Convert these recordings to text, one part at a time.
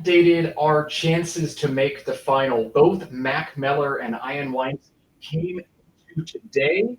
backdated our chances to make the final. Both Mac Meller and Ian Weinstein came into today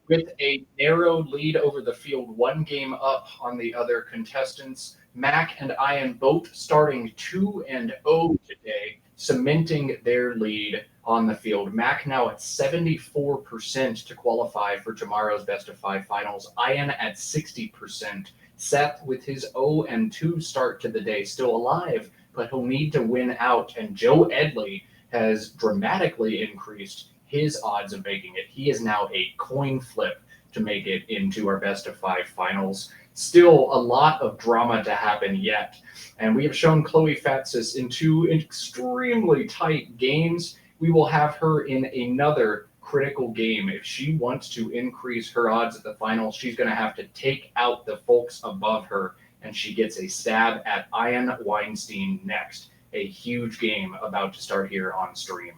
with a narrow lead over the field, one game up on the other contestants. Mac and Ian both starting 2-0 today, cementing their lead on the field. Mac now at 74% to qualify for tomorrow's best of five finals. Ian at 60%. Seth, with his 0-2 start to the day, still alive, but he'll need to win out. And Joe Edley has dramatically increased his odds of making it. He is now a coin flip to make it into our best of five finals. Still a lot of drama to happen yet. And we have shown Chloe Fatsis in two extremely tight games. We will have her in another critical game. If she wants to increase her odds at the finals, she's going to have to take out the folks above her, and she gets a stab at Ian Weinstein next. A huge game about to start here on stream.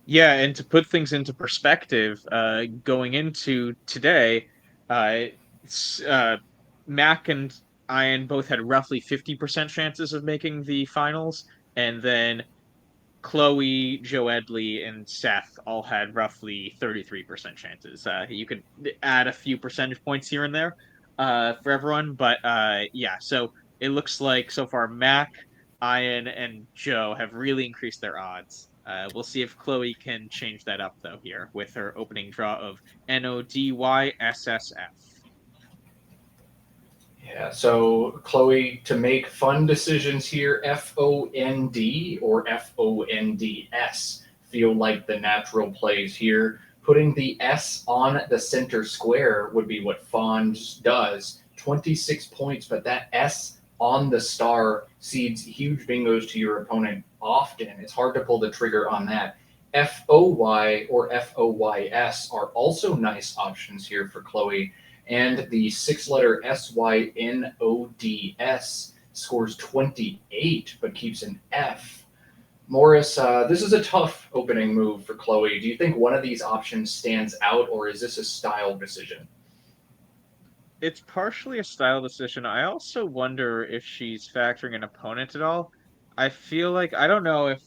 Yeah, and to put things into perspective, going into today, Mac and Ian both had roughly 50% chances of making the finals, and then Chloe, Joe Edley, and Seth all had roughly 33% chances. You could add a few percentage points here and there for everyone, but yeah, so it looks like so far Mac, Ian, and Joe have really increased their odds. We'll see if Chloe can change that up, though, here with her opening draw of NODYSSF. Yeah, so Chloe, to make fun decisions here, FOND or FONDS feel like the natural plays here. Putting the S on the center square would be what Fond does. 26 points, but that S on the star seeds huge bingos to your opponent often. It's hard to pull the trigger on that. FOY or FOYS are also nice options here for Chloe. And the six-letter SYNODS scores 28, but keeps an F. Morris, this is a tough opening move for Chloe. Do you think one of these options stands out, or is this a style decision? It's partially a style decision. I also wonder if she's factoring an opponent at all. I feel like I don't know if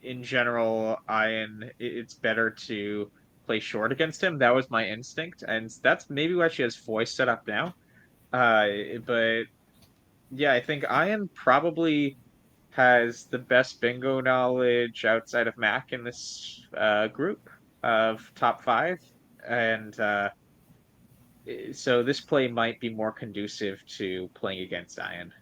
in general it's better to play short against him. That was my instinct, and that's maybe why she has voice set up now. But yeah, I think Ian probably has the best bingo knowledge outside of Mac in this group of top five, and so this play might be more conducive to playing against Ian.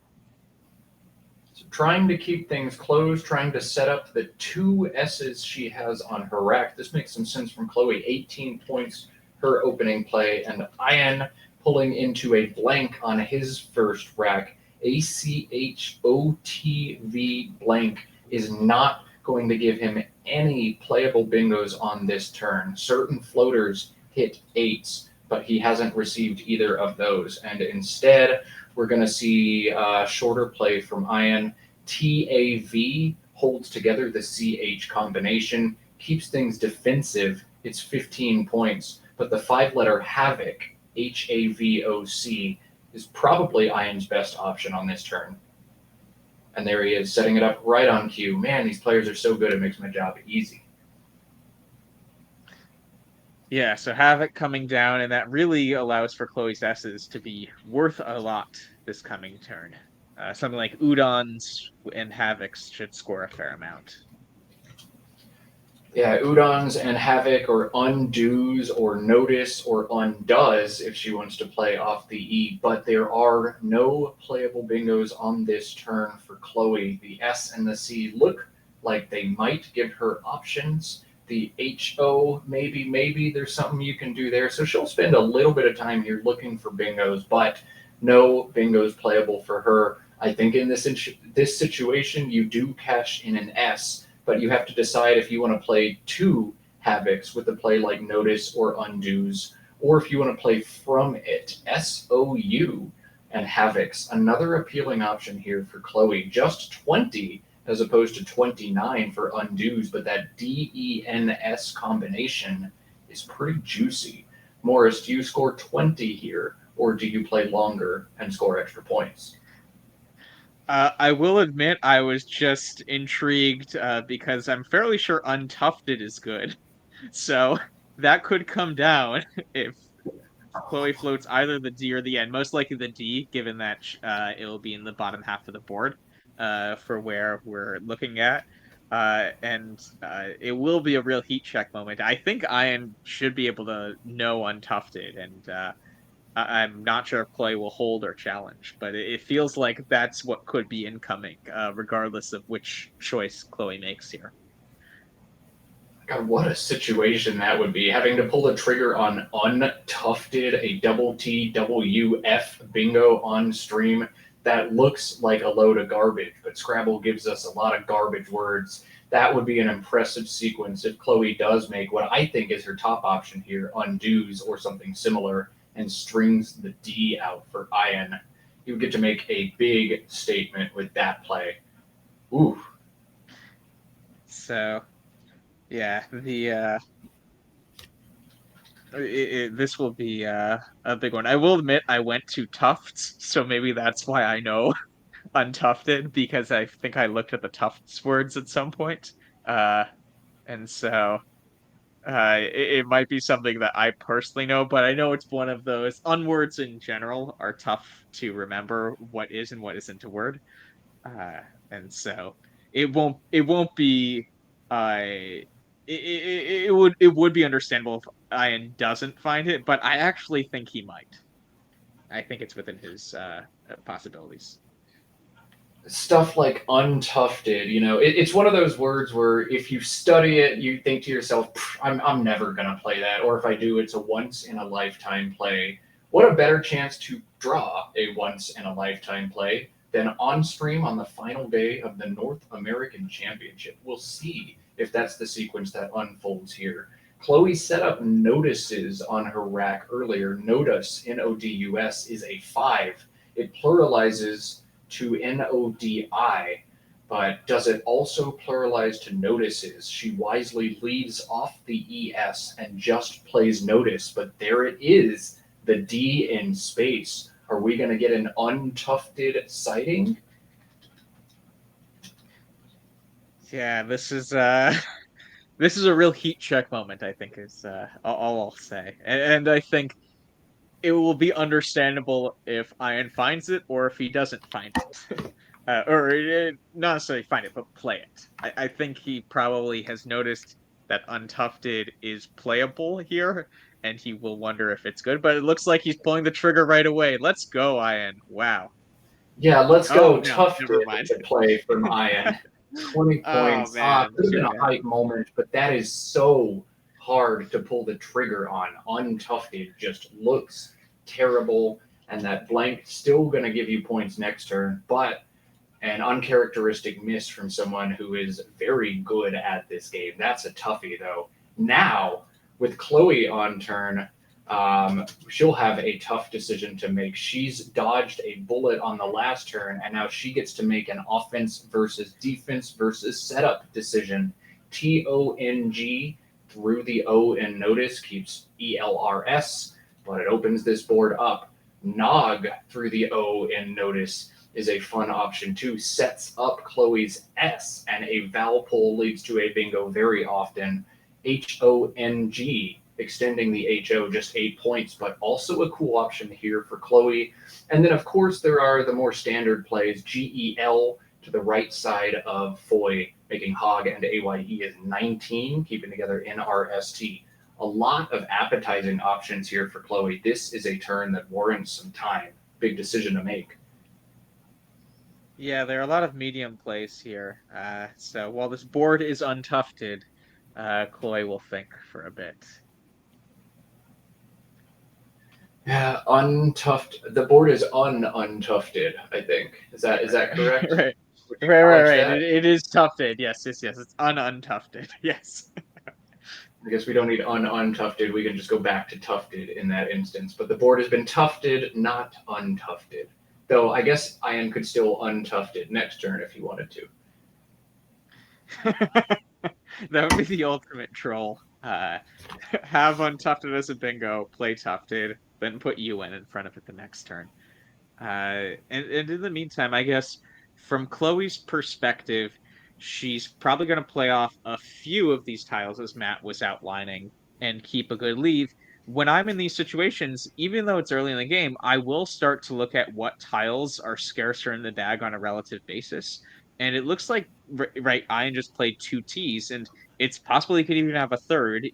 So trying to keep things closed, trying to set up the two S's she has on her rack. This makes some sense from Chloe. 18 points, her opening play, and Ian pulling into a blank on his first rack. ACHOTV blank is not going to give him any playable bingos on this turn. Certain floaters hit eights, but he hasn't received either of those. And instead, we're going to see a shorter play from Ian. TAV holds together the CH combination, keeps things defensive. It's 15 points. But the five-letter Havoc, HAVOC, is probably Ian's best option on this turn. And there he is, setting it up right on cue. Man, these players are so good, it makes my job easy. Yeah, so Havoc coming down, and that really allows for Chloe's S's to be worth a lot this coming turn. Something like Udons and Havocs should score a fair amount. Yeah, Udons and Havoc or undos or notice or undoes if she wants to play off the E, but there are no playable bingos on this turn for Chloe. The S and the C look like they might give her options. The HO, maybe there's something you can do there. So she'll spend a little bit of time here looking for bingos, but no bingos playable for her. I think in this situation, you do cash in an S, but you have to decide if you want to play two Havocs with a play like Notice or Undos, or if you want to play from it, SOU and Havocs. Another appealing option here for Chloe, just 20 as opposed to 29 for Undos, but that DENS combination is pretty juicy. Morris, do you score 20 here, or do you play longer and score extra points? I will admit I was just intrigued because I'm fairly sure untufted is good. So that could come down if Chloe floats either the D or the N. Most likely the D, given that it'll be in the bottom half of the board for where we're looking at. And it will be a real heat check moment. I think Ian should be able to know untufted, and I'm not sure if Chloe will hold or challenge, but it feels like that's what could be incoming, regardless of which choice Chloe makes here. God, what a situation that would be. Having to pull the trigger on untufted, a double T W F bingo on stream. That looks like a load of garbage, but Scrabble gives us a lot of garbage words. That would be an impressive sequence if Chloe does make what I think is her top option here, undoes or something similar, and strings the D out for Ian. You would get to make a big statement with that play. Ooh. So yeah, this will be a big one. I will admit I went to Tufts, so maybe that's why I know untufted because I think I looked at the Tufts words at some point. Uh, and so it might be something that I personally know, but I know it's one of those unwords in general are tough to remember what is and what isn't a word. Uh, and so it won't be it would be understandable if Ian doesn't find it, but I actually think he might. I think it's within his possibilities. Stuff like untufted, it's one of those words where if you study it, you think to yourself, I'm never going to play that. Or if I do, it's a once in a lifetime play. What a better chance to draw a once in a lifetime play than on stream on the final day of the North American Championship. We'll see if that's the sequence that unfolds here. Chloe set up notices on her rack earlier. Nodus, Nodus, is a 5. It pluralizes to NODI, but does it also pluralize to notices? She wisely leaves off the ES and just plays notice, but there it is, the D in space. Are we going to get an untufted sighting? Yeah, this is this is a real heat check moment, I think is all I'll say. And I think it will be understandable if Ian finds it or if he doesn't find it. Or not necessarily find it, but play it. I think he probably has noticed that Untufted is playable here, and he will wonder if it's good. But it looks like he's pulling the trigger right away. Let's go, Ian. Wow. Yeah, let's Oh go no, never tufted mind. to play from Ian. 20 Oh points. man, Could have too been a bad. hype moment, but that is so hard to pull the trigger on. Untufted just looks terrible, and that blank still going to give you points next turn, but an uncharacteristic miss from someone who is very good at this game. That's a toughie, though. Now, with Chloe on turn, she'll have a tough decision to make. She's dodged a bullet on the last turn, and now she gets to make an offense versus defense versus setup decision. TONG through the O in notice keeps ELRS, but it opens this board up. Nog through the O in notice is a fun option too. Sets up Chloe's S, and a vowel pull leads to a bingo very often. HONG, extending the HO just 8 points, but also a cool option here for Chloe. And then, of course, there are the more standard plays. GEL to the right side of Foy, making Hog and AYE is 19, keeping together NRST. A lot of appetizing options here for Chloe. This is a turn that warrants some time. Big decision to make. Yeah, there are a lot of medium plays here. So while this board is untufted, Chloe will think for a bit. Yeah, untufted. The board is untufted, I think. Is that correct? Right. Would you Right. acknowledge It, that? it is tufted. Yes. It's untufted. Yes. I guess we don't need untufted. We can just go back to tufted in that instance. But the board has been tufted, not untufted. Though I guess Ian could still untufted next turn if he wanted to. That would be the ultimate troll. Uh, have untufted as a bingo, play tufted, then put UN in front of it the next turn. And in the meantime, I guess from Chloe's perspective, she's probably going to play off a few of these tiles as Matt was outlining and keep a good lead. When I'm in these situations, even though it's early in the game, I will start to look at what tiles are scarcer in the bag on a relative basis. And it looks like, right, Ian just played two T's, and it's possible he could even have a third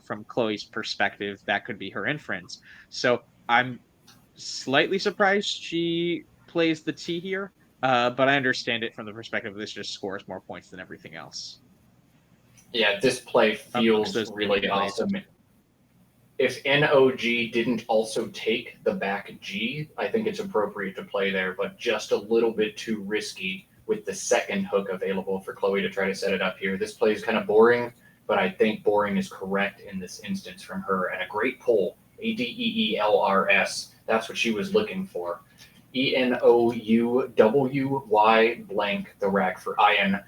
from Chloe's perspective. That could be her inference. So I'm slightly surprised she plays the T here, but I understand it from the perspective of this just scores more points than everything else Yeah, this play amongst feels those really plays. awesome. If NOG didn't also take the back G, I think it's appropriate to play there, but just a little bit too risky with the second hook available for Chloe to try to set it up here. This play is kind of boring, but I think boring is correct in this instance from her. And a great pull, ADEELRS. That's what she was looking for. ENOUWY blank the rack for Ian.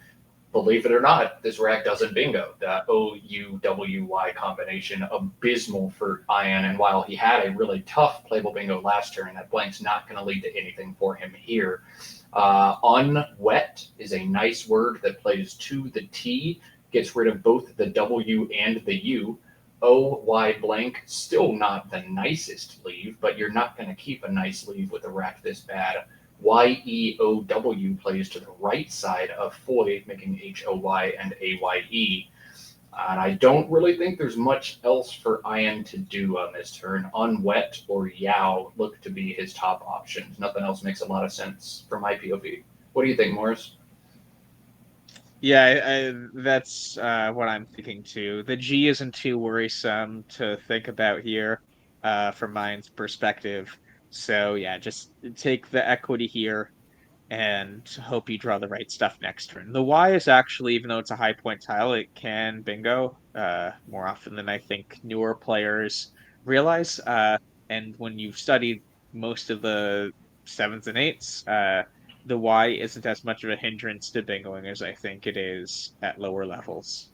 Believe it or not, this rack doesn't bingo. The OUWY combination, abysmal for Ian. And while he had a really tough playable bingo last turn, that blank's not going to lead to anything for him here. Unwet is a nice word that plays to the T, gets rid of both the W and the U. OY blank, still not the nicest leave, but you're not going to keep a nice leave with a rack this bad. YEOW plays to the right side of Foy, making HOY and AYE. And I don't really think there's much else for Ian to do on this turn. Unwet or Yao look to be his top options. Nothing else makes a lot of sense from my POV. What do you think, Morris? Yeah, that's what I'm thinking too. The G isn't too worrisome to think about here, from mine's perspective. So yeah, just take the equity here and hope you draw the right stuff next turn. The Y is actually, even though it's a high point tile, it can bingo more often than I think newer players realize. And when you've studied most of the sevens and eights, the Y isn't as much of a hindrance to bingoing as I think it is at lower levels.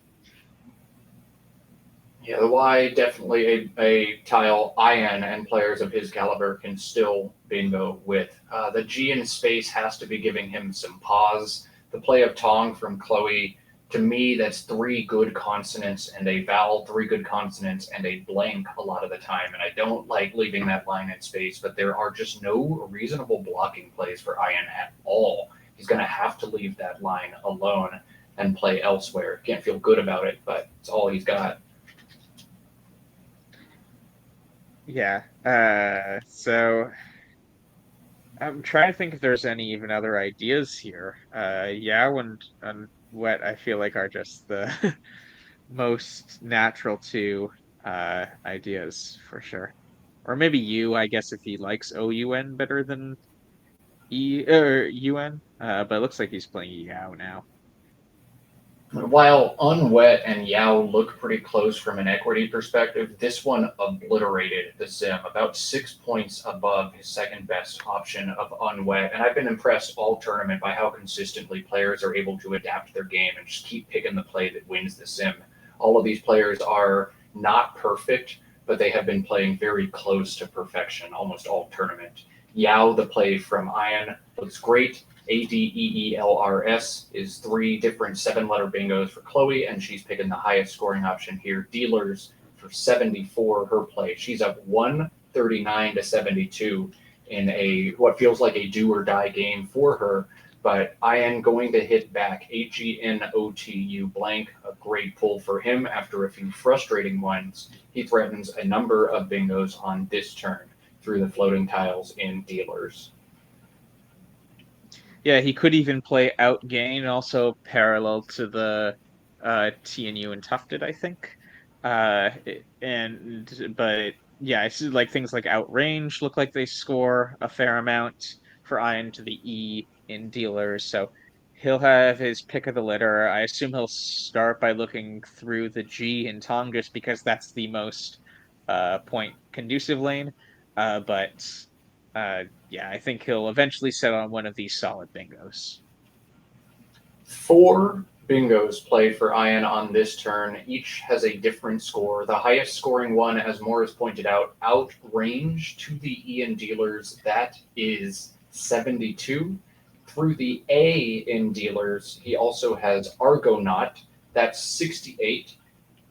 Yeah, the Y definitely a tile Ian and players of his caliber can still bingo with. The G in space has to be giving him some pause. The play of Tong from Chloe, to me, that's three good consonants and a vowel, three good consonants and a blank a lot of the time. And I don't like leaving that line in space, but there are just no reasonable blocking plays for Ian at all. He's going to have to leave that line alone and play elsewhere. Can't feel good about it, but it's all he's got. Yeah. So I'm trying to think if there's any even other ideas here. Yeah, and wet I feel like are just the most natural two ideas for sure. Or maybe you, I guess, if he likes OUN better than UN. But it looks like he's playing Yao now. While Unwet and Yao look pretty close from an equity perspective, this one obliterated the sim about 6 points above his second best option of Unwet. And I've been impressed all tournament by how consistently players are able to adapt their game and just keep picking the play that wins the sim. All of these players are not perfect, but they have been playing very close to perfection almost all tournament. Yao, the play from Ian, looks great. ADEELRS is three different 7 letter bingos for Chloe, and she's picking the highest scoring option here. Dealers for 74, her play. She's up 139 to 72 in a what feels like a do or die game for her. But Ian going to hit back HENOTU blank, a great pull for him after a few frustrating ones. He threatens a number of bingos on this turn through the floating tiles in dealers. Yeah, he could even play Outgain, also parallel to the TNU and Tufted, I think. But yeah, I see like things like Outrange look like they score a fair amount for Iron to the E in dealers. So he'll have his pick of the litter. I assume he'll start by looking through the G in Tong just because that's the most point conducive lane. But yeah, I think he'll eventually settle on one of these solid bingos. For bingos play for Ian on this turn. Each has a different score. The highest scoring one, as Morris pointed out, outrange to the Ian dealers. That is 72. Through the A in dealers, he also has Argonaut. That's 68.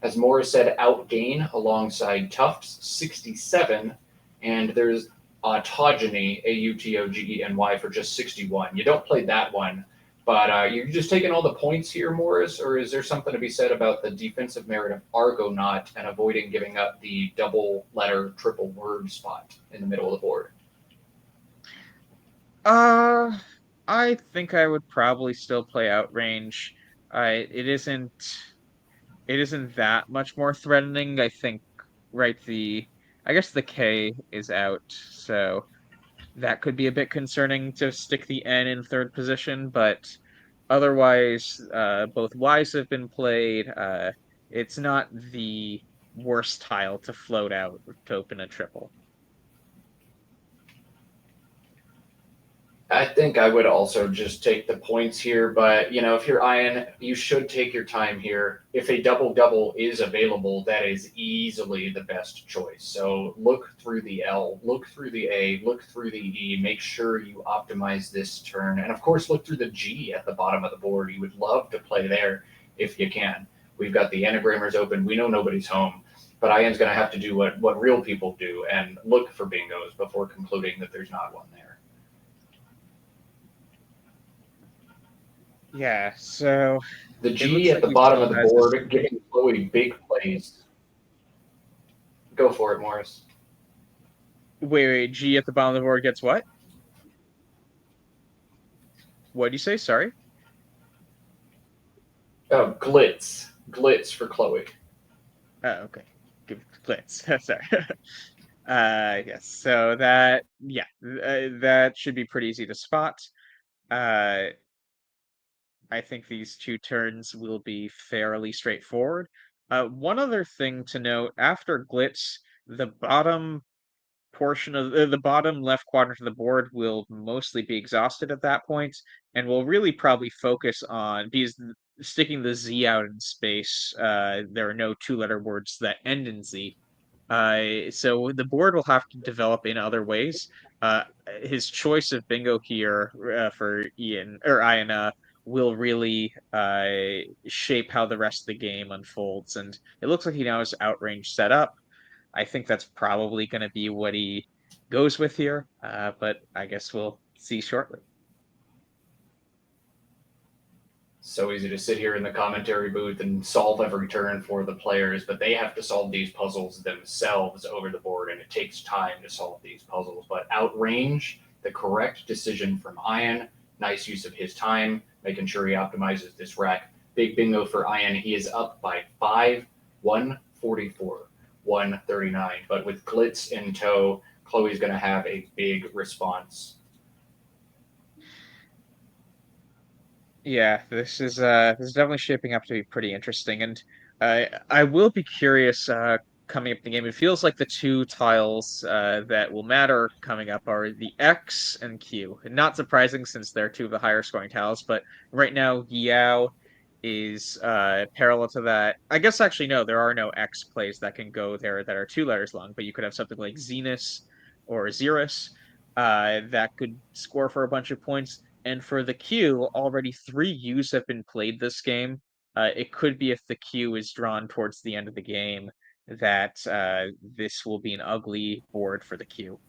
As Morris said, outgain alongside Tufts, 67. And there's Autogeny, Autogeny, for just 61. You don't play that one. But you're just taking all the points here, Morris, or is there something to be said about the defensive merit of Argonaut and avoiding giving up the double letter, triple word spot in the middle of the board? I think I would probably still play Outrange. It isn't that much more threatening. I think, right, I guess the K is out, so that could be a bit concerning to stick the N in third position, but otherwise, both Ys have been played. It's not the worst tile to float out to open a triple. I think I would also just take the points here, but if you're Ian, you should take your time here. If a double double is available, that is easily the best choice. So look through the L, look through the A, look through the E, make sure you optimize this turn. And of course, look through the G at the bottom of the board. You would love to play there if you can. We've got the anagrammers open. We know nobody's home, but Ian's going to have to do what real people do and look for bingos before concluding that there's not one there. Yeah, so The it looks G at like the he bottom still of the has this. board giving Chloe big plays. Go for it, Morris. Wait, G at the bottom of the board gets what? What do you say? Sorry. Oh, glitz. Glitz for Chloe. Oh, okay. Give glitz. Sorry. Yes. So that should be pretty easy to spot. Uh, I think these two turns will be fairly straightforward. One other thing to note, after glitz, the bottom portion of the bottom left quadrant of the board will mostly be exhausted at that point, and will really probably focus on because sticking the Z out in space, there are no two-letter words that end in Z. So the board will have to develop in other ways. His choice of bingo here for Ian will really shape how the rest of the game unfolds. And it looks like he now has outrange set up. I think that's probably going to be what he goes with here, but I guess we'll see shortly. So easy to sit here in the commentary booth and solve every turn for the players, but they have to solve these puzzles themselves over the board, and it takes time to solve these puzzles. But outrange, the correct decision from Ian. Nice use of his time, making sure he optimizes this rack. Big bingo for Ian. He is up by 5, 144, 139. But with Glitz in tow, Chloe's going to have a big response. Yeah, this is definitely shaping up to be pretty interesting, and I will be curious coming up in the game. It feels like the two tiles that will matter coming up are the X and Q. Not surprising since they're two of the higher scoring tiles, but right now Yao is parallel to that. I guess actually no, there are no X plays that can go there that are two letters long, but you could have something like Zenus or Xerus that could score for a bunch of points. And for the Q, already 3 U's have been played this game. It could be if the Q is drawn towards the end of the game that this will be an ugly board for the Q.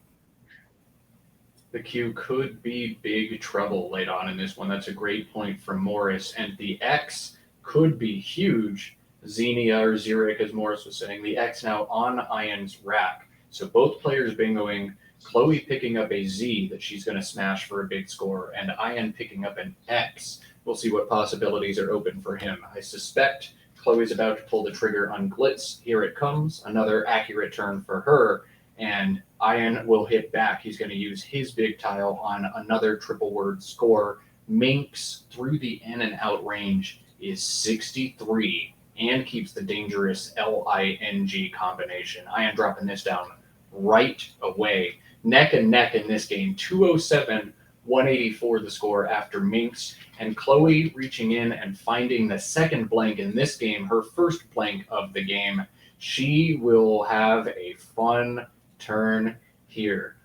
The Q could be big trouble late on in this one. That's a great point from Morris. And the X could be huge. Xenia or Xeric, as Morris was saying. The X now on Ian's rack. So both players bingoing. Chloe picking up a Z that she's going to smash for a big score, and Ian picking up an X. We'll see what possibilities are open for him. I suspect Chloe's about to pull the trigger on Glitz. Here it comes. Another accurate turn for her. And Ian will hit back. He's going to use his big tile on another triple word score. Minx through the in and out range is 63 and keeps the dangerous LING combination. Ian dropping this down right away. Neck and neck in this game. 207 184 the score after Minx, and Chloe reaching in and finding the second blank in this game, her first blank of the game. She will have a fun turn here.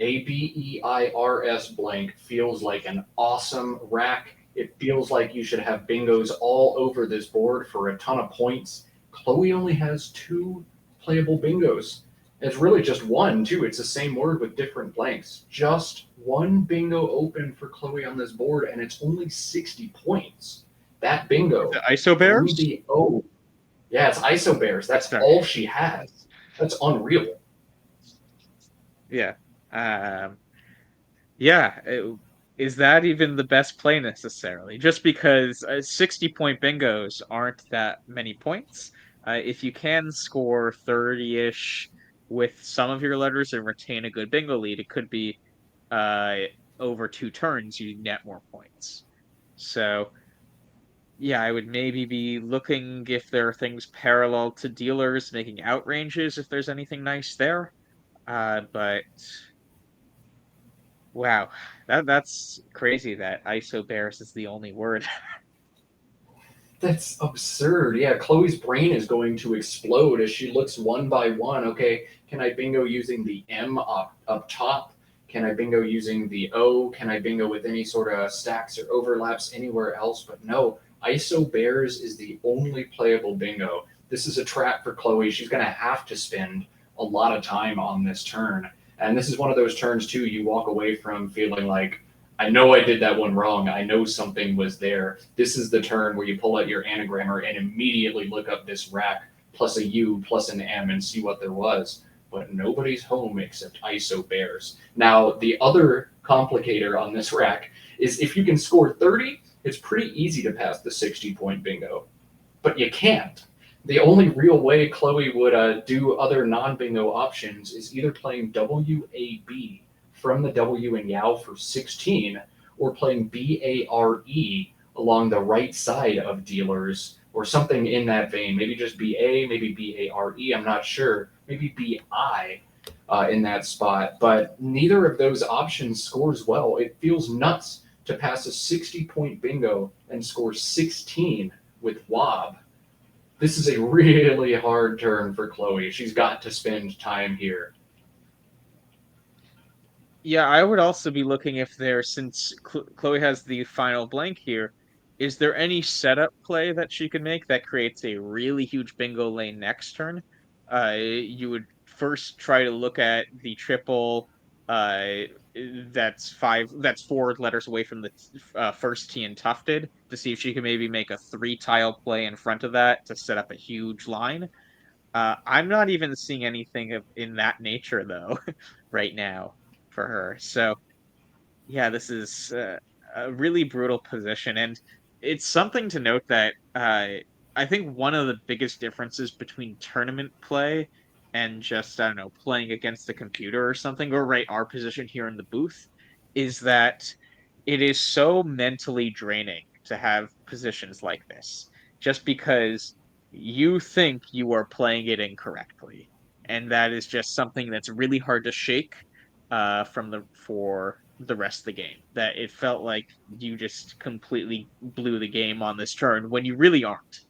ABEIRS blank feels like an awesome rack. It feels like you should have bingos all over this board for a ton of points. Chloe only has 2 playable bingos. It's really just one, too. It's the same word with different blanks. Just one bingo open for Chloe on this board, and it's only 60 points. That bingo The ISO through Bears? the O. Yeah, it's ISO Bears. That's all she has. That's unreal. Yeah. Yeah. Is that even the best play necessarily? Just because 60-point bingos aren't that many points. If you can score 30-ish with some of your letters and retain a good bingo lead, it could be uh, over 2 turns you net more points. So yeah, I would maybe be looking if there are things parallel to dealers making outranges, if there's anything nice there. But wow, that's crazy that ISO Bears is the only word. That's absurd. Yeah, Chloe's brain is going to explode as she looks one by one. Okay, can I bingo using the M up top? Can I bingo using the O? Can I bingo with any sort of stacks or overlaps anywhere else? But no, ISO Bears is the only playable bingo. This is a trap for Chloe. She's going to have to spend a lot of time on this turn. And this is one of those turns, too, you walk away from feeling like, I know I did that one wrong. I know something was there. This is the turn where you pull out your anagrammer and immediately look up this rack plus a U plus an M and see what there was. But nobody's home except ISO Bears. Now, the other complicator on this rack is if you can score 30, it's pretty easy to pass the 60-point bingo. But you can't. The only real way Chloe would do other non-bingo options is either playing WAB from the W and Yao for 16, or playing BARE along the right side of dealers, or something in that vein. Maybe just BA, maybe BARE, I'm not sure. Maybe BI in that spot. But neither of those options scores well. It feels nuts to pass a 60-point bingo and score 16 with WAB. This is a really hard turn for Chloe. She's got to spend time here. Yeah, I would also be looking if there, since Chloe has the final blank here, is there any setup play that she could make that creates a really huge bingo lane next turn? You would first try to look at the triple, uh, that's 4 letters away from the first T in tufted to see if she can maybe make a 3-tile play in front of that to set up a huge line. I'm not even seeing anything in that nature though right now for her. So yeah, this is a really brutal position, and it's something to note that I think one of the biggest differences between tournament play and just, I don't know, playing against the computer or something, or right, our position here in the booth, is that it is so mentally draining to have positions like this, just because you think you are playing it incorrectly, and that is just something that's really hard to shake for the rest of the game. That it felt like you just completely blew the game on this turn when you really aren't.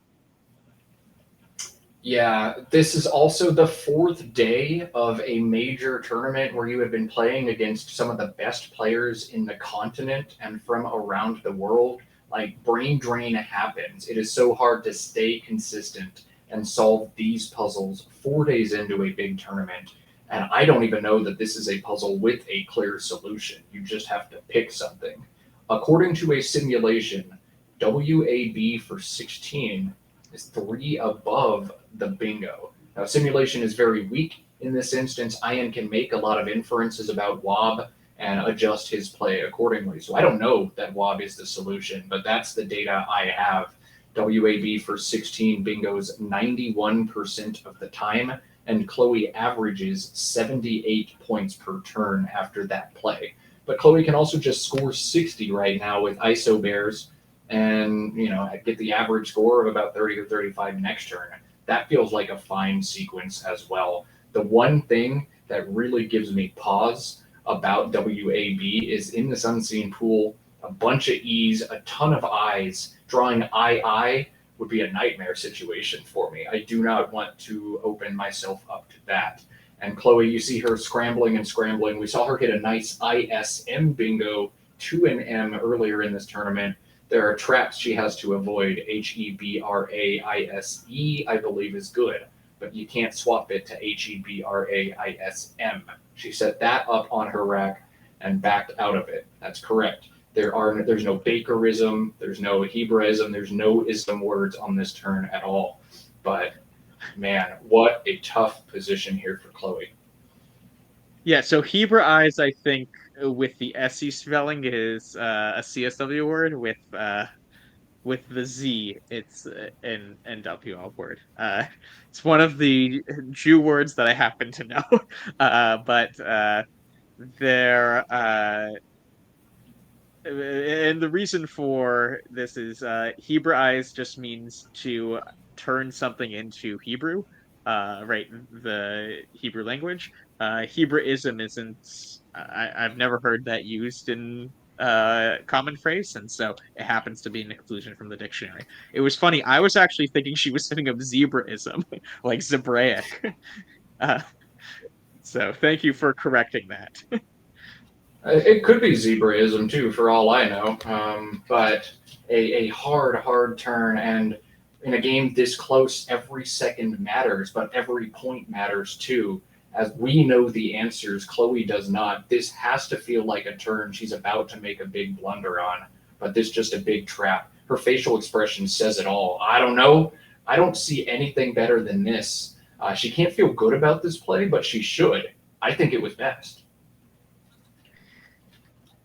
Yeah, this is also the 4th day of a major tournament where you have been playing against some of the best players in the continent and from around the world. Like, brain drain happens. It is so hard to stay consistent and solve these puzzles 4 days into a big tournament. And I don't even know that this is a puzzle with a clear solution. You just have to pick something. According to a simulation, WAB for 16 is 3 above the bingo. Now, simulation is very weak in this instance. Ian can make a lot of inferences about WAB and adjust his play accordingly. So I don't know that WAB is the solution, but that's the data I have. WAB for 16 bingos 91% of the time, and Chloe averages 78 points per turn after that play. But Chloe can also just score 60 right now with ISO Bears and, get the average score of about 30 or 35 next turn. That feels like a fine sequence as well. The one thing that really gives me pause about WAB is in this unseen pool, a bunch of E's, a ton of I's. Drawing I would be a nightmare situation for me. I do not want to open myself up to that. And Chloe, you see her scrambling and scrambling. We saw her hit a nice ISM bingo to an M earlier in this tournament. There are traps she has to avoid. HEBRAISE, I believe, is good, but you can't swap it to HEBRAISM. She set that up on her rack and backed out of it. That's correct. There's no Bakerism, there's no Hebraism, there's no ism words on this turn at all. But man, what a tough position here for Chloe. Yeah, so Hebrew eyes, I think, with the SE spelling is a CSW word. With the Z, it's an NWL word. It's one of the Jew words that I happen to know. But they're and the reason for this is Hebraize just means to turn something into Hebrew, right? The Hebrew language. Hebraism isn't. I've never heard that used in common phrase, and so it happens to be an exclusion from the dictionary. It was funny. I was actually thinking she was setting up zebraism, like Zebraic. Uh, so thank you for correcting that. It could be Zebraism too, for all I know. But a hard turn, and in a game this close, every second matters, but every point matters too. As we know the answers, Chloe does not. This has to feel like a turn she's about to make a big blunder on, but this just a big trap. Her facial expression says it all. I don't know. I don't see anything better than this. She can't feel good about this play, but she should. I think it was best.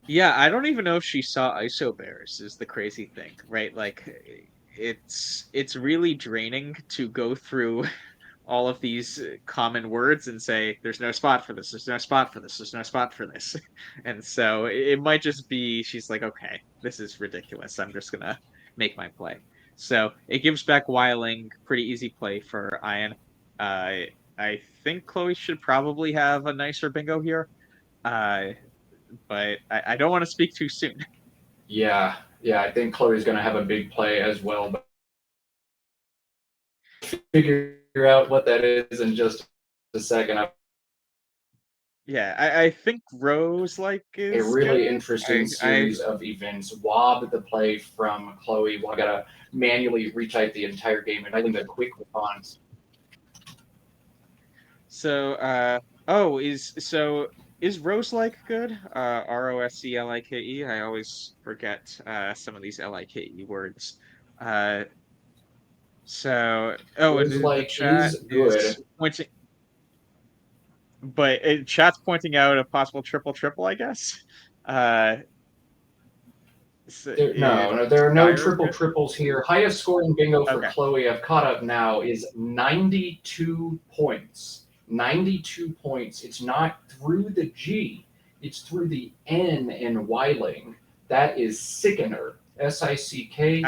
Yeah, I don't even know if she saw ISO bears is the crazy thing, right? Like it's really draining to go through all of these common words and say there's no spot for this, there's no spot for this, there's no spot for this. And so it might just be she's like, okay, this is ridiculous. I'm just gonna make my play. So it gives back Weiling, pretty easy play for Ian. Uh, I think Chloe should probably have a nicer bingo here. Uh, but I don't want to speak too soon. Yeah, I think Chloe's going to have a big play as well. But figure out what that is in just a second. Yeah, I think Rose like A is really good. interesting series of events. Wob the play from Chloe. Well, I got to manually retype the entire game and I think the quick response. So is Rose like good? ROSELIKE. I always forget some of these LIKE words. Uh and Is the like chat is is good. pointing, but chat's pointing out a possible triple triple, I guess. Uh is No, there are no Dire triple good? triples here. Highest scoring bingo for Okay. Chloe, I've caught up now, is 92 points. 92 points. It's not through the G, it's through the N in Weiling. That is sickener. Nice. SICKENER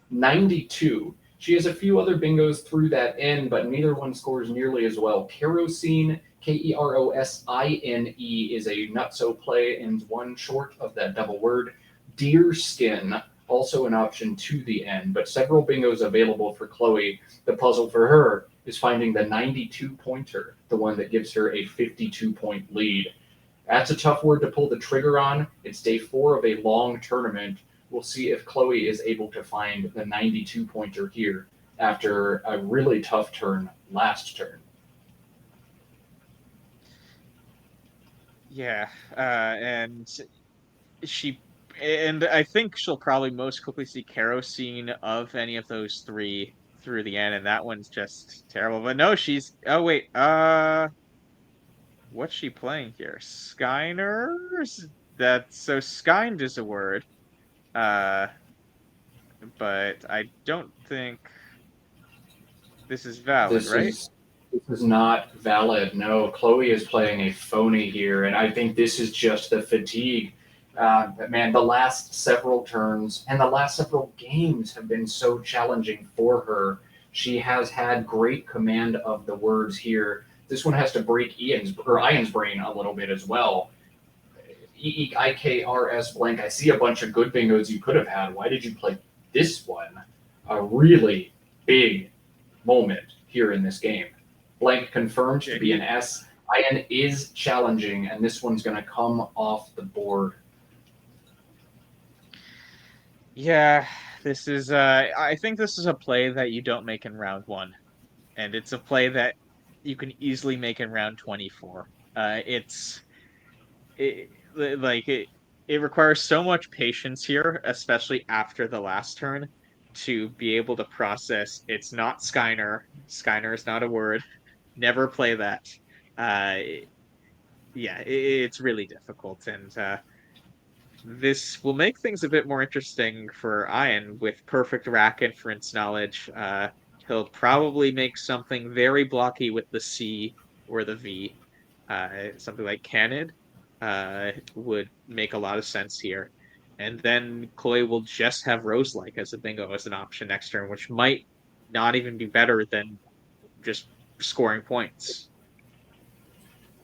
92. She has a few other bingos through that N, but neither one scores nearly as well. Kerosene, KEROSINE, is a nutso play and one short of that double word. Deerskin, also an option to the end, but several bingos available for Chloe. The puzzle for her is finding the 92 pointer, the one that gives her a 52-point lead. That's a tough word to pull the trigger on. It's day 4 of a long tournament. We'll see if Chloe is able to find the 92 pointer here after a really tough turn last turn. Yeah, and she and I think she'll probably most quickly see kerosene of any of those three through the end, and that one's just terrible. But no, she's oh wait, what's she playing here? Skyners? That's so skind is a word. Uh, but I don't think this is valid, This right? is this is not valid. No, Chloe is playing a phony here, and I think this is just the fatigue. Man, the last several turns and the last several games have been so challenging for her. She has had great command of the words here. This one has to break Ian's brain a little bit as well. EEIKRS blank. I see a bunch of good bingos you could have had. Why did you play this one? A really big moment here in this game. Blank confirmed to be an S. Ian is challenging, and this one's going to come off the board. Yeah, this is I think this is a play that you don't make in round 1, and it's a play that you can easily make in round 24. It like it requires so much patience here, especially after the last turn, to be able to process it's not Skyner. Skyner is not a word. Never play that. Uh, yeah, it's really difficult, and this will make things a bit more interesting for Ian with perfect rack inference knowledge. He'll probably make something very blocky with the C or the V. Something like Canik would make a lot of sense here. And then Chloe will just have Rose-like as a bingo as an option next turn, which might not even be better than just scoring points.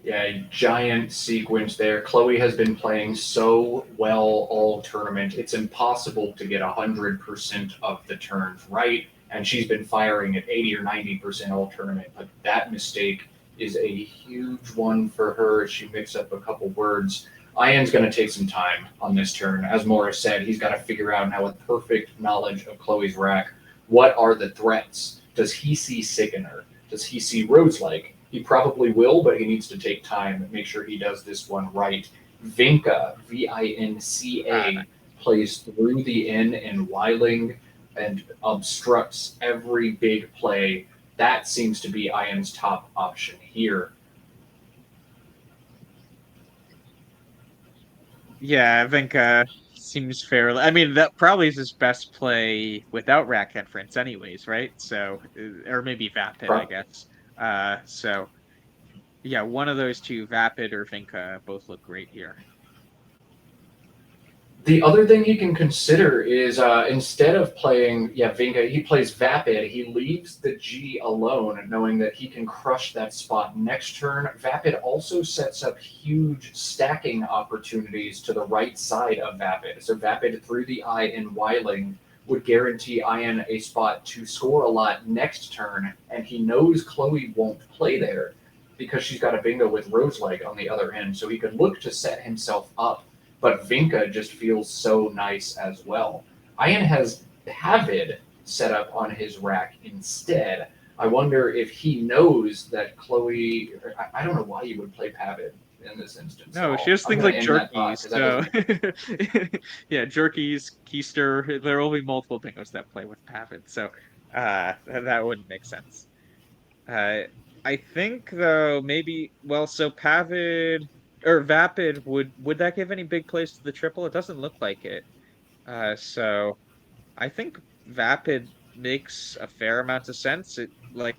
Yeah, giant sequence there. Chloe has been playing so well all tournament. It's impossible to get 100% of the turns right, and she's been firing at 80 or 90% all tournament. But that mistake is a huge one for her. She mixed up a couple words. Ian's going to take some time on this turn. As Morris said, he's got to figure out now with perfect knowledge of Chloe's rack, what are the threats? Does he see Sickener? Does he see Rose-like? He probably will, but he needs to take time and make sure he does this one right. Vinca, Vinca, plays through the N in Weiling and obstructs every big play. That seems to be Ian's top option here. Yeah, I think seems fair. I mean, that probably is his best play without rack inference, anyways, right? So, or maybe Vapid, I guess. So yeah, one of those two, Vapid or Vinca, both look great here. The other thing he can consider is instead of playing, Vinca, he plays Vapid. He leaves the G alone, knowing that he can crush that spot next turn. Vapid also sets up huge stacking opportunities to the right side of Vapid. So Vapid through the I in Weiling would guarantee Ian a spot to score a lot next turn, and he knows Chloe won't play there because she's got a bingo with Rose-like on the other end. So he could look to set himself up, but Vinca just feels so nice as well. Ian has Pavid set up on his rack instead. I wonder if he knows that Chloe. I don't know why you would play Pavid in this instance. No, she has things like jerkies. So yeah, jerkies, keister. There will be multiple bingos that play with Pavid, so that wouldn't make sense. I think though maybe so Pavid or Vapid would that give any big plays to the triple? It doesn't look like it. So I think Vapid makes a fair amount of sense. It like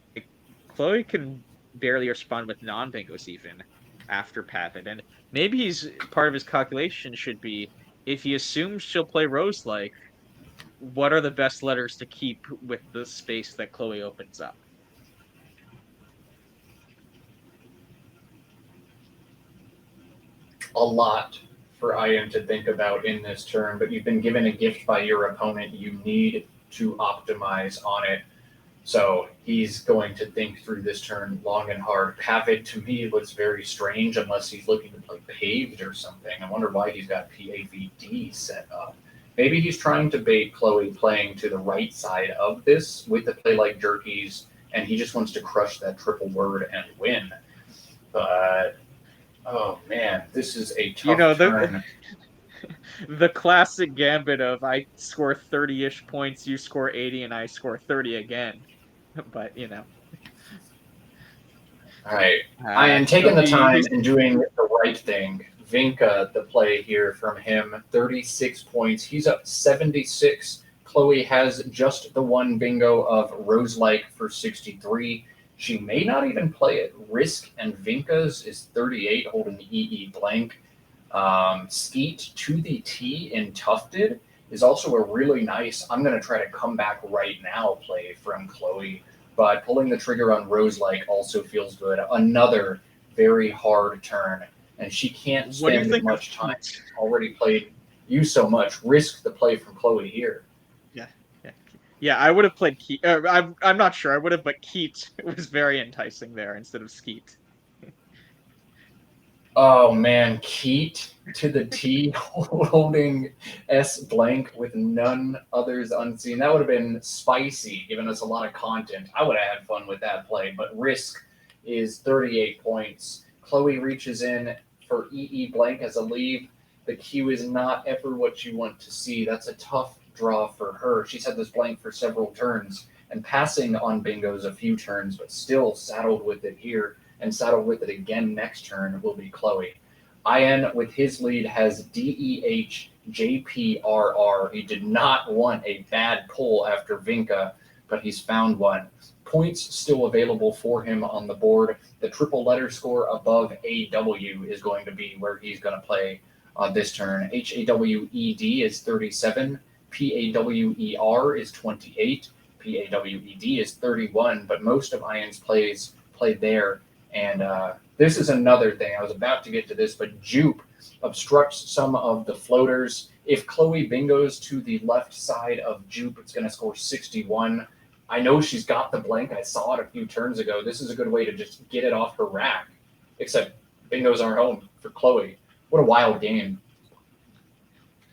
Chloe can barely respond with non-bingos even after Pavid, and maybe he's part of his calculation should be if he assumes she'll play Rose-like, what are the best letters to keep with the space that Chloe opens up? A lot for Ian to think about in this turn, but you've been given a gift by your opponent. You need to optimize on it. So he's going to think through this turn long and hard. Pavid to me looks very strange unless he's looking to play paved or something. I wonder why he's got PAVD set up. Maybe he's trying to bait Chloe playing to the right side of this with a play like jerkies, and he just wants to crush that triple word and win. But oh man, this is a tough turn. The classic gambit of I score 30-ish points, you score 80, and I score 30 again. But All right. I am taking the time and doing the right thing. Vinca, the play here from him, 36 points. He's up 76. Chloe has just the one bingo of Rose-like for 63. She may not even play it. Risk and Vinca's is 38, holding the EE blank. Skeet to the T in Tufted is also a really nice, I'm going to try to come back right now play from Chloe. but pulling the trigger on Roselike also feels good. Another very hard turn, and she can't What do you spend think of much time. Keat? She's already played you so much. Risk the play from Chloe here. Yeah, yeah, yeah. I would have played Keat. I'm not sure. I would have, but Keat was very enticing there instead of Skeet. Oh man, Keat to the T holding S blank with none others unseen. That would have been spicy, given us a lot of content. I would have had fun with that play, but risk is 38 points. Chloe reaches in for EE blank as a leave. The Q is not ever what you want to see. That's a tough draw for her. She's had this blank for several turns and passing on bingos a few turns, but still saddled with it here and saddled with it again next turn will be Chloe. IN with his lead has DEHJPRR. He did not want a bad pull after Vinca, but he's found one. Points still available for him on the board. The triple letter score above AW is going to be where he's going to play this turn. HAWED is 37. PAWER is 28. PAWED is 31, but most of IN's plays played there. And this is another thing. I was about to get to this, but Jupe obstructs some of the floaters. If Chloe bingos to the left side of Jupe, it's going to score 61. I know she's got the blank. I saw it a few turns ago. This is a good way to just get it off her rack. Except bingos aren't home for Chloe. What a wild game.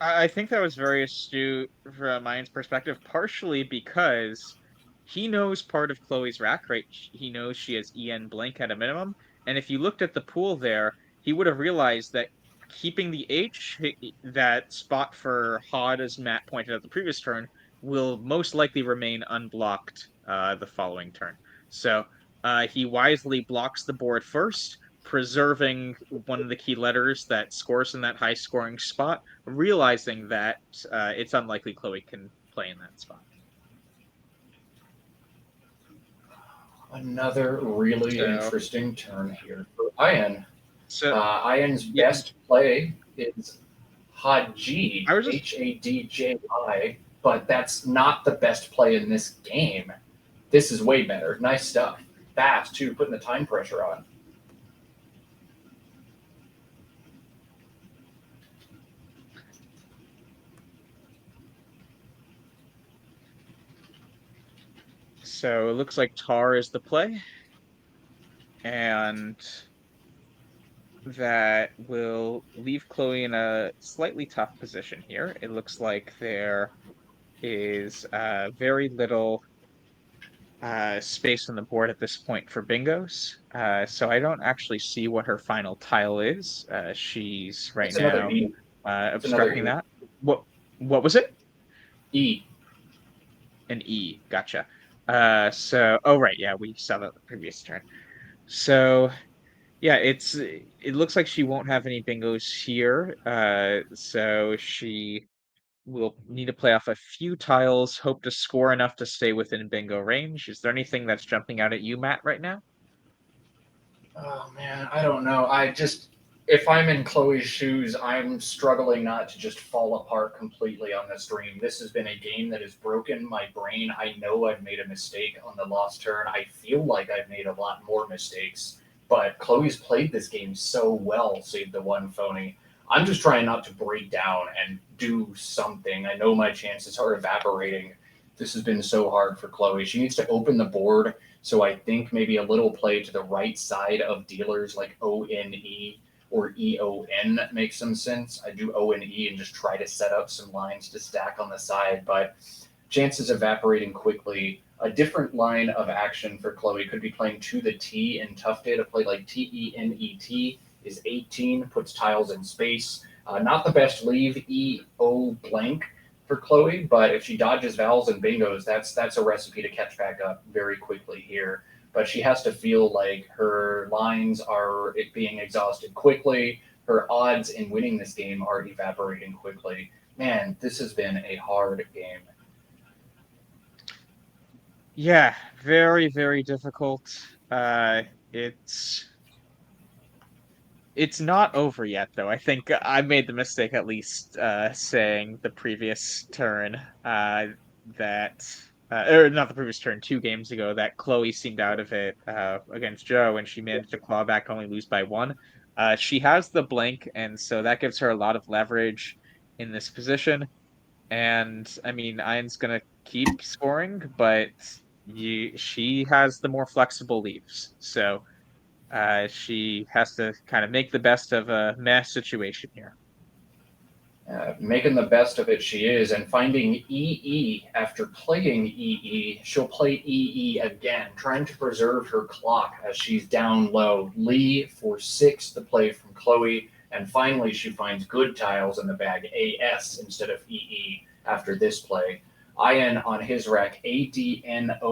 I think that was very astute from Mayan's perspective, partially because he knows part of Chloe's rack rate. He knows she has EN blank at a minimum. And if you looked at the pool there, he would have realized that keeping the H, that spot for Hod, as Matt pointed out the previous turn, will most likely remain unblocked the following turn. So he wisely blocks the board first, preserving one of the key letters that scores in that high scoring spot, realizing that it's unlikely Chloe can play in that spot. Another really interesting turn here for Ian. So Ian's yeah, best play is Hadji, I was just Hadji, but that's not the best play in this game. This is way better. Nice stuff. Fast, too, putting the time pressure on. so it looks like Tar is the play, and that will leave Chloe in a slightly tough position here. It looks like there is very little space on the board at this point for bingos. So I don't actually see what her final tile is. She's right It's another now E. It's another obstructing E. that. What was it? E. An E. Gotcha. So oh right, yeah, we saw that the previous turn. So yeah, it looks like she won't have any bingos here. So she will need to play off a few tiles, hope to score enough to stay within bingo range. Is there anything that's jumping out at you, Matt, right now? Oh man, I don't know. If I'm in Chloe's shoes, I'm struggling not to just fall apart completely on the stream. This has been a game that has broken my brain. I know I've made a mistake on the lost turn. I feel like I've made a lot more mistakes, but Chloe's played this game so well, save the one phony. I'm just trying not to break down and do something. I know my chances are evaporating. This has been so hard for Chloe. She needs to open the board. So I think maybe a little play to the right side of dealers like ONE or EON makes some sense. I do ONE and just try to set up some lines to stack on the side, but chances evaporating quickly. A different line of action for Chloe could be playing to the T in Tufted. A play like TENET is 18, puts tiles in space. Not the best leave, EO blank for Chloe, but if she dodges vowels and bingos, that's a recipe to catch back up very quickly here. But she has to feel like her lines are it being exhausted quickly. Her odds in winning this game are evaporating quickly. Man, this has been a hard game. Yeah, very, very difficult. It's not over yet, though. I think I made the mistake at least saying the previous turn that or not the previous turn, 2 games ago, that Chloe seemed out of it against Joe, and she managed to claw back, only lose by one. She has the blink, and so that gives her a lot of leverage in this position. And I mean, Iron's gonna keep scoring, but she has the more flexible leaves, so she has to kind of make the best of a mess situation here. Making the best of it she is, and finding EE after playing EE, she'll play EE again, trying to preserve her clock as she's down low. Lee for 6 to play from Chloe, and finally she finds good tiles in the bag, AS instead of EE after this play. Ian on his rack, ADNORRU,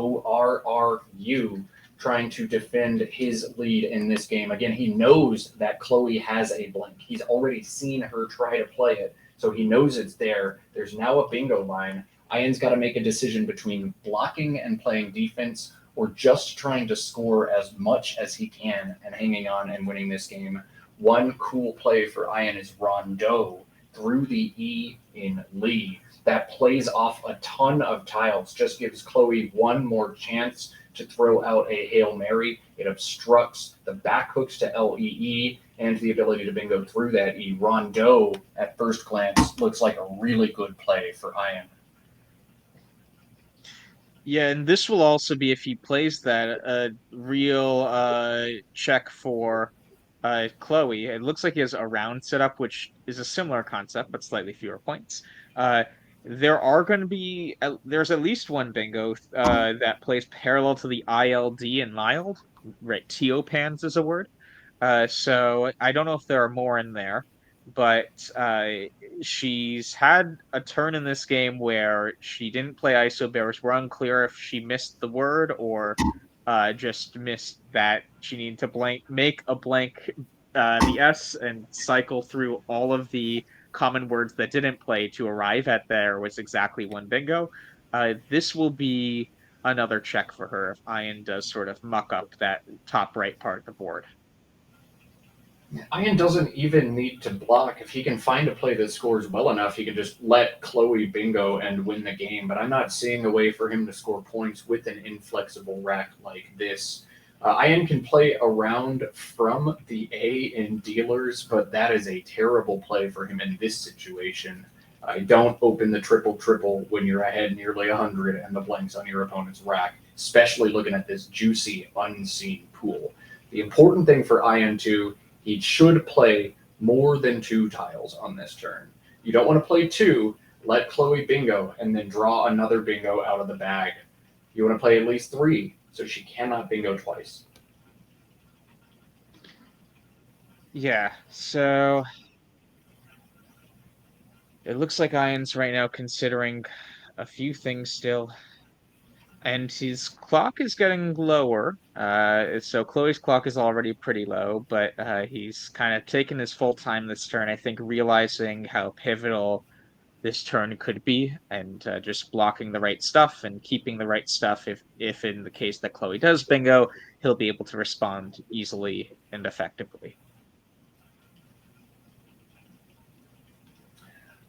trying to defend his lead in this game. Again, he knows that Chloe has a blink. He's already seen her try to play it, so he knows it's there. There's now a bingo line. Ian's got to make a decision between blocking and playing defense or just trying to score as much as he can and hanging on and winning this game. One cool play for Ian is Rondo through the E in Lee. That plays off a ton of tiles, just gives Chloe one more chance to throw out a Hail Mary. It obstructs the back hooks to LEE and the ability to bingo through that E. Rondo, at first glance, looks like a really good play for Ian. Yeah, and this will also be, if he plays that, a real check for Chloe. It looks like he has a round setup, which is a similar concept, but slightly fewer points. Uh, there are going to be there's at least one bingo that plays parallel to the ILD and mild. Right, Teopans is a word. So I don't know if there are more in there, but she's had a turn in this game where she didn't play ISO Bears. We're unclear if she missed the word or just missed that she needed to make a blank the S and cycle through all of the common words that didn't play to arrive at there was exactly one bingo. This will be another check for her if Ian does sort of muck up that top right part of the board. Ian doesn't even need to block. If he can find a play that scores well enough, he can just let Chloe bingo and win the game. But I'm not seeing a way for him to score points with an inflexible rack like this. Ian can play around from the A in dealers, but that is a terrible play for him in this situation. Don't open the triple triple when you're ahead nearly 100 and the blanks on your opponent's rack, especially looking at this juicy unseen pool. The important thing for Ian to he should play more than 2 tiles on this turn. You don't want to play 2, let Chloe bingo, and then draw another bingo out of the bag. You want to play at least 3, so she cannot bingo twice. Yeah, so it looks like Ian's right now considering a few things still. And his clock is getting lower. So Chloe's clock is already pretty low, but he's kind of taken his full time this turn, I think, realizing how pivotal this turn could be, and just blocking the right stuff and keeping the right stuff. If in the case that Chloe does bingo, he'll be able to respond easily and effectively.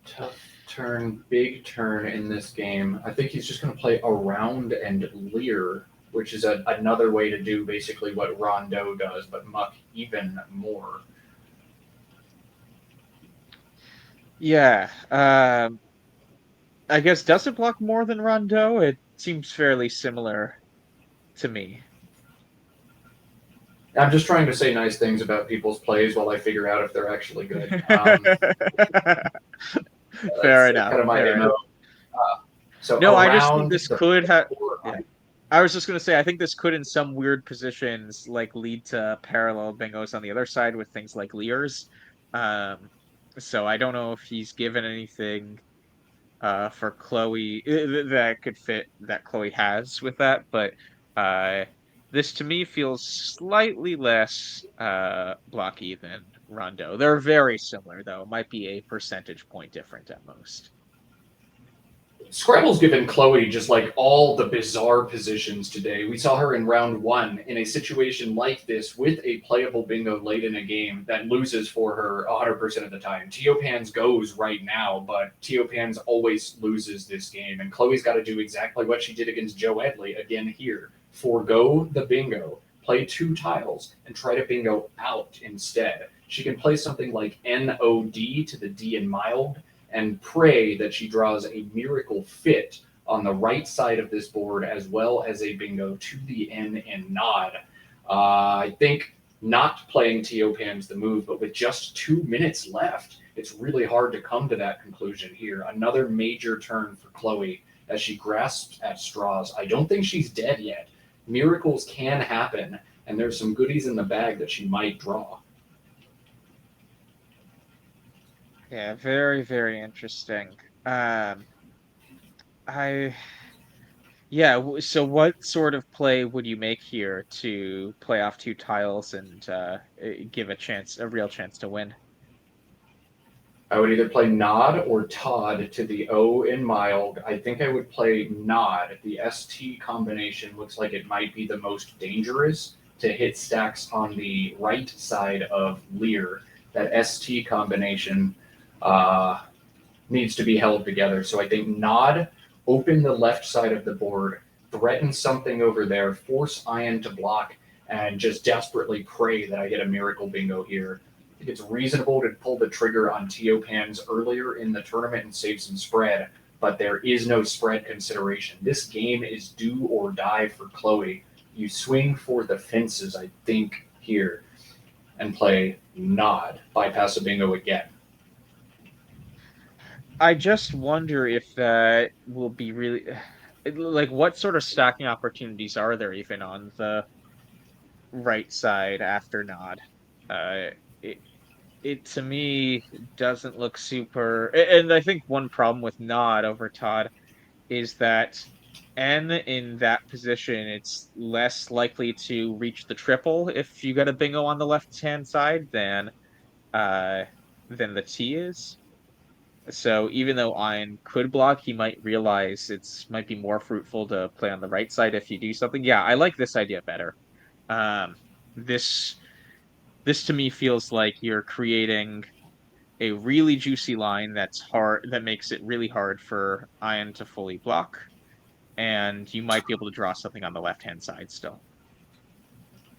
Tough turn, big turn in this game. I think he's just going to play around and leer, which is another way to do basically what Rondo does, but muck even more. Yeah, I guess does it block more than Rondo? It seems fairly similar to me. I'm just trying to say nice things about people's plays while I figure out if they're actually good. Fair That's enough. kind of my Fair MO. enough. So No, I just think around this the could have. four, Yeah, I was just gonna say I think this could, in some weird positions, like lead to parallel bingos on the other side with things like Lears. Um, so I don't know if he's given anything for Chloe that could fit that Chloe has with that, but uh, this to me feels slightly less blocky than Rondo. They're very similar though. It might be a percentage point different at most. Scrabble's given Chloe just like all the bizarre positions today. We saw her in round one in a situation like this with a playable bingo late in a game that loses for her 100% of the time. Teopans goes right now, but Teopans always loses this game. And Chloe's got to do exactly what she did against Joe Edley again here. Forgo the bingo, play 2 tiles, and try to bingo out instead. She can play something like NOD to the D in mild and pray that she draws a miracle fit on the right side of this board as well as a bingo to the N and nod. I think not playing Teopan's the move, but with just 2 minutes left, it's really hard to come to that conclusion here. Another major turn for Chloe as she grasps at straws. I don't think she's dead yet. Miracles can happen, and there's some goodies in the bag that she might draw. Yeah, very, very interesting. I Yeah, so what sort of play would you make here to play off 2 tiles and give a real chance to win? I would either play Nod or Todd to the O in mild. I think I would play Nod. The ST combination looks like it might be the most dangerous to hit stacks on the right side of Lear. That ST combination uh, needs to be held together. So I think Nod, open the left side of the board, threaten something over there, force Ian to block, and just desperately pray that I get a miracle bingo here. I think it's reasonable to pull the trigger on Teopans earlier in the tournament and save some spread, but there is no spread consideration. This game is do or die for Chloe. You swing for the fences, I think, here, and play Nod, bypass a bingo again. I just wonder if that will be really like what sort of stacking opportunities are there even on the right side after nod? Uh, it it to me doesn't look super. And I think one problem with nod over Todd is that N in that position, it's less likely to reach the triple if you got a bingo on the left hand side uh than the T is. So even though Iron could block, he might realize it's might be more fruitful to play on the right side if you do something. Yeah, I like this idea better. Um, this this to me feels like you're creating a really juicy line that makes it really hard for Iron to fully block, and you might be able to draw something on the left hand side still.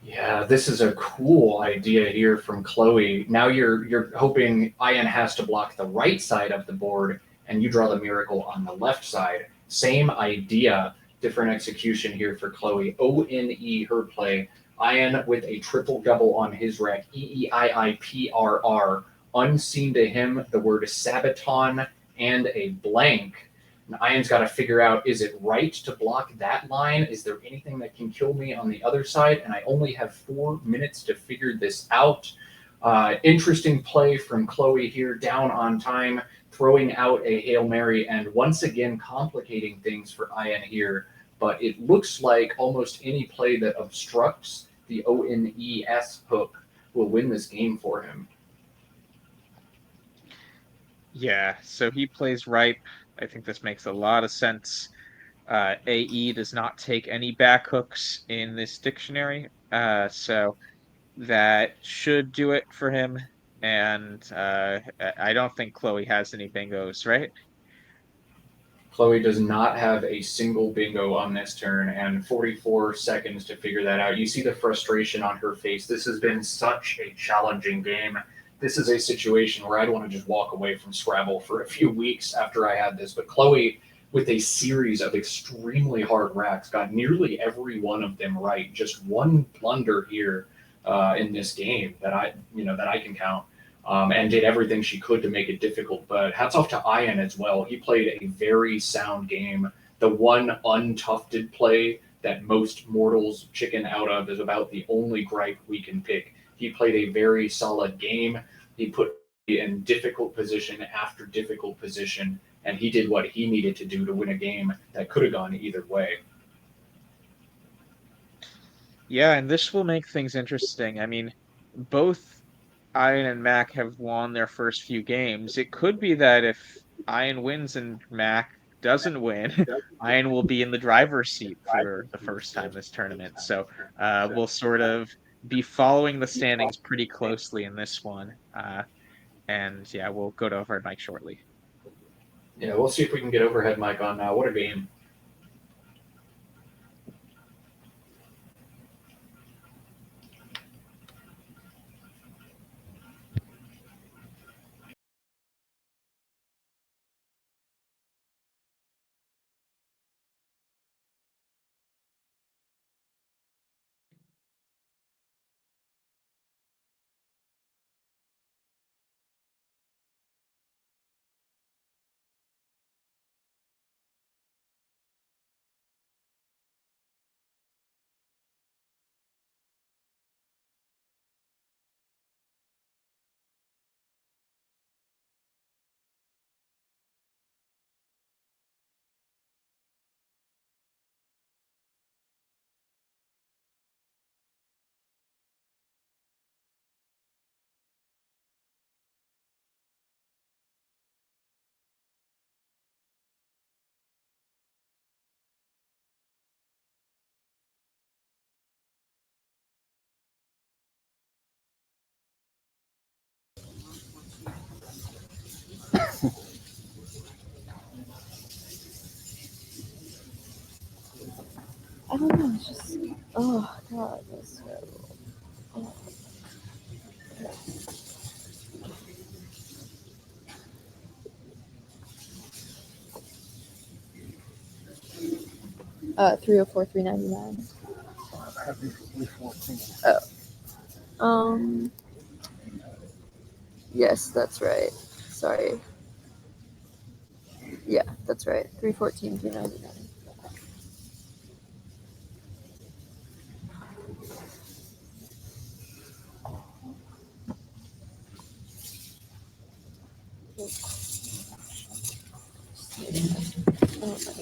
Yeah, this is a cool idea here from Chloe. Now you're hoping Ian has to block the right side of the board, and you draw the miracle on the left side. Same idea, different execution here for Chloe. ONE her play. Ian with a triple double on his rack. EEIIPRR. Unseen to him, the word Sabaton and a blank. And Ian's got to figure out, is it right to block that line? Is there anything that can kill me on the other side? And I only have 4 minutes to figure this out. Interesting play from Chloe here, down on time, throwing out a Hail Mary and once again complicating things for Ian here. But it looks like almost any play that obstructs the ONES hook will win this game for him. Yeah, so he plays ripe. I think this makes a lot of sense. AE does not take any back hooks in this dictionary, so that should do it for him. And I don't think Chloe has any bingos, right? Chloe does not have a single bingo on this turn, and 44 seconds to figure that out. You see the frustration on her face. This has been such a challenging game. This is a situation where I'd want to just walk away from Scrabble for a few weeks after I had this. But Chloe, with a series of extremely hard racks, got nearly every one of them right. Just one blunder here in this game that I can count and did everything she could to make it difficult. But hats off to Ian as well. He played a very sound game. The one untufted play that most mortals chicken out of is about the only gripe we can pick. He played a very solid game. He put in difficult position after difficult position, and he did what he needed to do to win a game that could have gone either way. Yeah, and this will make things interesting. I mean, both Ian and Mac have won their first few games. It could be that if Ian wins and Mac doesn't win, Ian will be in the driver's seat for the first time this tournament. So we'll sort of be following the standings pretty closely in this one. And yeah, we'll go to overhead mic shortly. Yeah, we'll see if we can get overhead mic on now. What a game. 304, 399. Oh. Yes, that's right. Sorry. Yeah, that's right. 314, 399.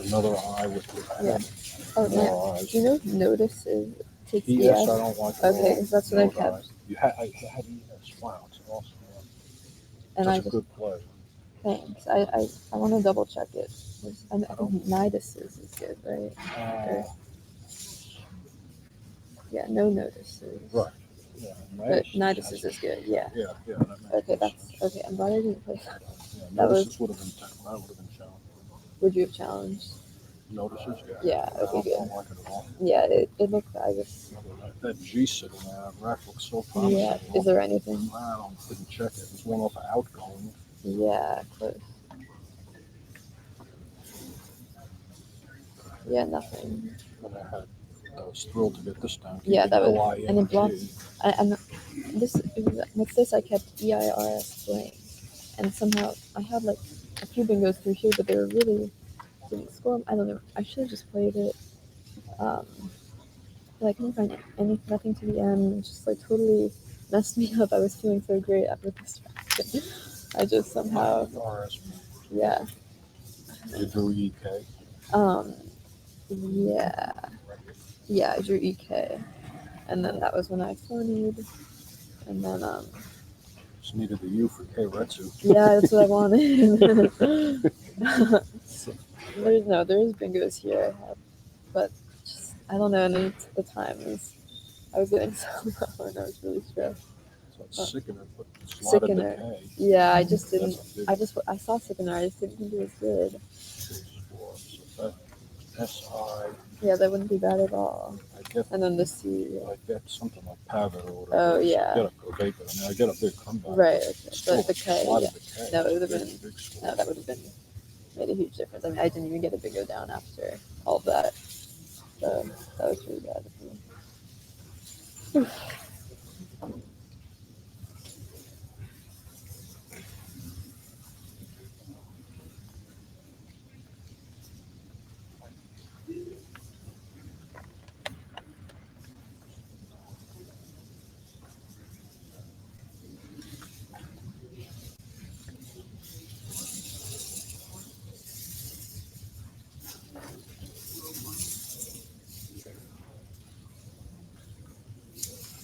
Another eye with Oh, more no. eyes. Do you know notice takes Yes, ES? I don't like it. Okay, because that's what I kept. Eyes. You had ES. Wow, it's awesome. And Such I a just, good play. thanks. I want to double check it. I think Nidus is good, right? Yeah, no notices. Right. Yeah, But Nidus is good, yeah. Yeah. Okay, that's okay. I'm glad I didn't play that. Yeah, That notices would have been challenged. Would you have challenged? Notices, yeah. Yeah, okay, I good. don't like it at all. Yeah, it looked, I guess. That G sitting there, that rack looks so promising. Yeah, is there anything? I didn't check it. It's one off of outgoing. Yeah, close. Yeah, nothing. I was thrilled to get this down. Yeah, that was, and it blocked. OING. With this, I kept EIRS blank, and somehow I had like a few bingos through here, but they were really didn't score. I don't know. I should have just played it. But I couldn't find nothing to the end. It just like totally messed me up. I was feeling so great after this round. I just somehow, yeah. You drew EK. Yeah, I drew EK, and then that was when I funnied, and then Just needed the U for K Retsu. yeah, that's what I wanted. There's bingos here, but just, I don't know. And then the time I was getting so low, and I was really stressed. So it's sickener, but slotted the Sickener. K. Yeah, I just didn't. I saw Sickener. I just didn't think it was good. So that SI. Yeah, that wouldn't be bad at all. And then the C. I get something like Pavitt or whatever. Oh, yeah. I get a big comeback. Right. Okay. But the K. Yeah. The K. No, it would have been. No, that would have been made a huge difference. I mean, I didn't even get a big go down after all of that. So that was really bad for me.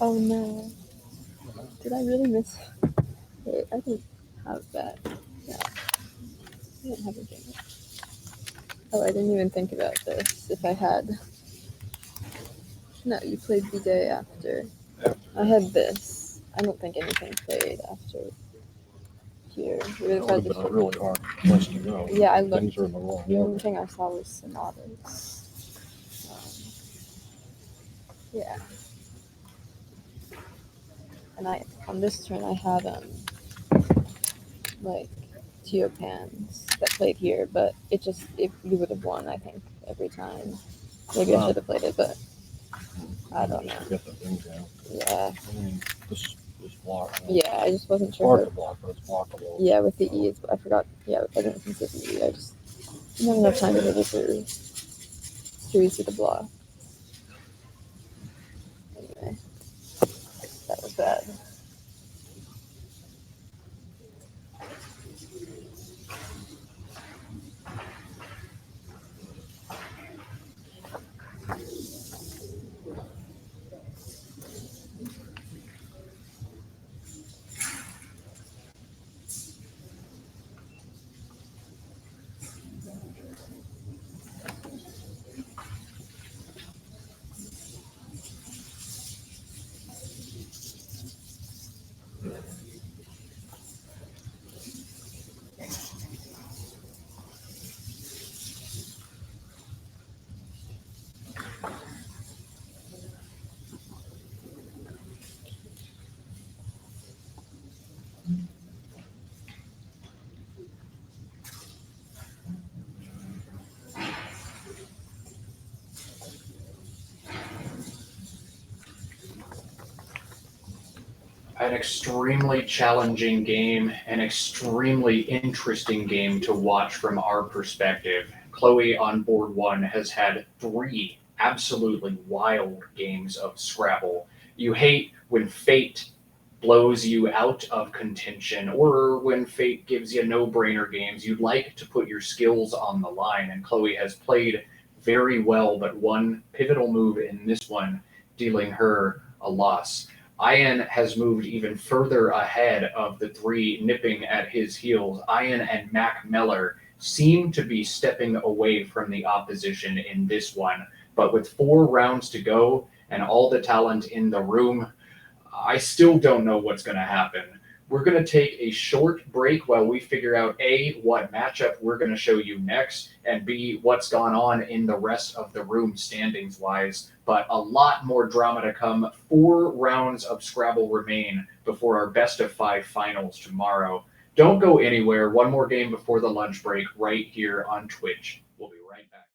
Oh no. Did I really miss? Wait, I didn't have that. Yeah. I didn't have a game. Oh, I didn't even think about this. If I had. No, you played the day after. I had this. I don't think anything played after here. We That would would have have been just a really hard place to go. Yeah, I looked. Things are in the wrong The only order. thing I saw was sonatas. Yeah. And on this turn I had like Teopans that played here, but if you would have won, I think every time. Maybe I Wow. should have played it, but I don't Just know. to get the things out. Yeah. I mean, this is blockable. Yeah, I just wasn't It's sure. hard to block, but it's blockable. Yeah, with the E, I forgot. Yeah, I didn't consider the E. I just didn't have enough time to think it through. It's too easy to block. Anyway, that was bad. An extremely challenging game, an extremely interesting game to watch from our perspective. Chloe on board one has had 3 absolutely wild games of Scrabble. You hate when fate blows you out of contention or when fate gives you no-brainer games. You'd like to put your skills on the line, and Chloe has played very well, but one pivotal move in this one dealing her a loss. Ian has moved even further ahead of the 3 nipping at his heels. Ian and Mac Meller seem to be stepping away from the opposition in this one, but with 4 rounds to go and all the talent in the room, I still don't know what's going to happen. We're going to take a short break while we figure out A, what matchup we're going to show you next, and B, what's gone on in the rest of the room standings wise. But a lot more drama to come. 4 rounds of Scrabble remain before our best of 5 finals tomorrow. Don't go anywhere. One more game before the lunch break right here on Twitch. We'll be right back.